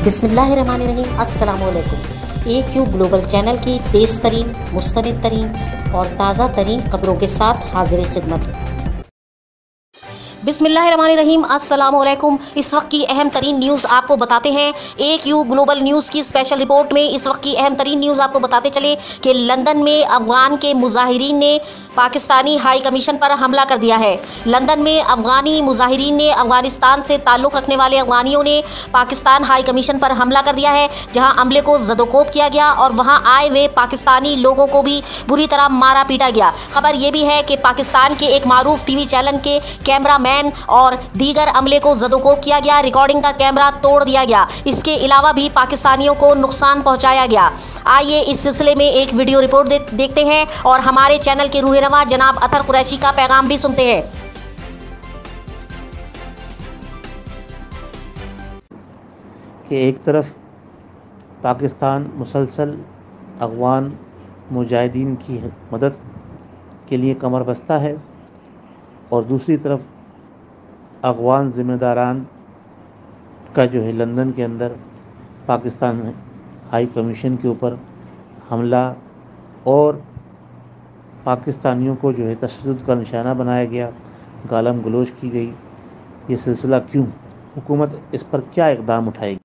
बिस्मिल्लाहिर्रहमानिर्रहीम। अस्सलामुअलैकुम। AQ global channel की तेज़ तरीन, मुस्तनिद तरीन और ताज़ा तरीन खबरों के साथ हाजिर खिदमत। बिस्मिल्लाहिर्रहमानिर्रहीम। अस्सलामुअलैकुम। इस वक्त की अहम तरीन न्यूज़ आपको बताते हैं। AQ ग्लोबल न्यूज़ की स्पेशल रिपोर्ट में इस वक्त की अहम तरीन न्यूज़ आपको बताते चले कि लंदन में अफगान के मुजाहिरीन ने पाकिस्तानी हाई कमीशन पर हमला कर दिया है। लंदन में अफगानी मुजाहिरीन ने अफगानिस्तान से ताल्लुक़ रखने वाले अफगानियों ने पाकिस्तान हाई कमीशन पर हमला कर दिया है, जहां अमले को ज़दोकोब किया गया और वहां आए हुए पाकिस्तानी लोगों को भी बुरी तरह मारा पीटा गया। खबर यह भी है कि पाकिस्तान के एक मारूफ TV चैनल के कैमरामैन और दीगर अमले को ज़दोकोब किया गया, रिकॉर्डिंग का कैमरा तोड़ दिया गया। इसके अलावा भी पाकिस्तानियों को नुकसान पहुंचाया गया। आइए इस सिलसिले में एक वीडियो रिपोर्ट देखते हैं और हमारे चैनल के रूह रवा जनाब अतर कुरैशी का पैगाम भी सुनते हैं। कि एक तरफ पाकिस्तान मुसलसल अफगान मुजाहिदीन की मदद के लिए कमर बस्ता है और दूसरी तरफ अफगान ज़िम्मेदारान का जो है लंदन के अंदर पाकिस्तान हाई कमीशन के ऊपर हमला और पाकिस्तानियों को जो है तशद्दुद का निशाना बनाया गया, गालम गलोच की गई। ये सिलसिला क्यों? हुकूमत इस पर क्या इक़दाम उठाएगी?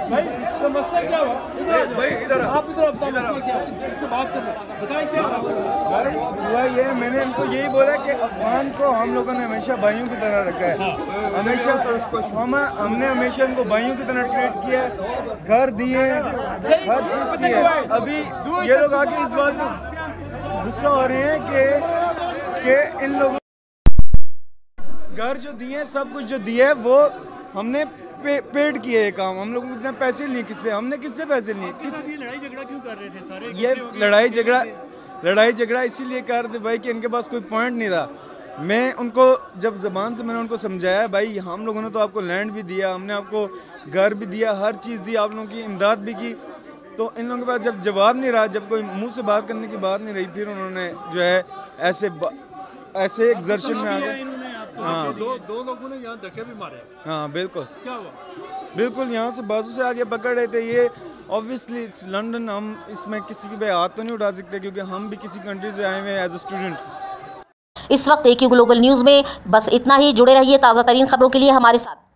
भाई इसका मसला क्या हुआ? इधर आप इधर मसला क्या है? इससे बात कर बताएं क्या हुआ? ये मैंने इनको यही बोला कि अफगान को हम लोगों ने हमेशा भाइयों की तरह रखा है। हमेशा हमने हमेशा इनको भाइयों की तरह ट्रीट किया है, घर दिए, हर चीज की है। अभी ये लोग आके इस बात में गुस्सा हो रहे हैं कि इन लोगों घर जो दिए, सब कुछ जो दिया है वो हमने पेड किए ये काम। हम लोगों ने पैसे लिए किससे? हमने किससे पैसे लिए? लड़ाई झगड़ा क्यों कर रहे थे सारे? ये लड़ाई झगड़ा इसीलिए कर रहे थे भाई कि इनके पास कोई पॉइंट नहीं था। मैं उनको जब ज़बान से मैंने उनको समझाया, भाई हम लोगों ने तो आपको लैंड भी दिया, हमने आपको घर भी दिया, हर चीज़ दी, आप लोगों की इमदाद भी की, तो इन लोगों के पास जब जवाब नहीं रहा, जब कोई मुँह से बात करने की बात नहीं रही, फिर उन्होंने जो है ऐसे एग्जर्शन में आ गए। हाँ, दो लोगों ने यहाँ धक्के भी मारे। हाँ बिल्कुल। क्या हुआ? बिल्कुल यहाँ से बाजू से आगे पकड़ रहे थे। ये ऑब्वियसली लंदन, हम इसमें किसी पे हाथ तो नहीं उठा सकते क्योंकि हम भी किसी कंट्री से आए हुए हैं एज ए स्टूडेंट। इस वक्त AQ ग्लोबल न्यूज़ में बस इतना ही। जुड़े रहिए ताज़ा तरीन खबरों के लिए हमारे साथ।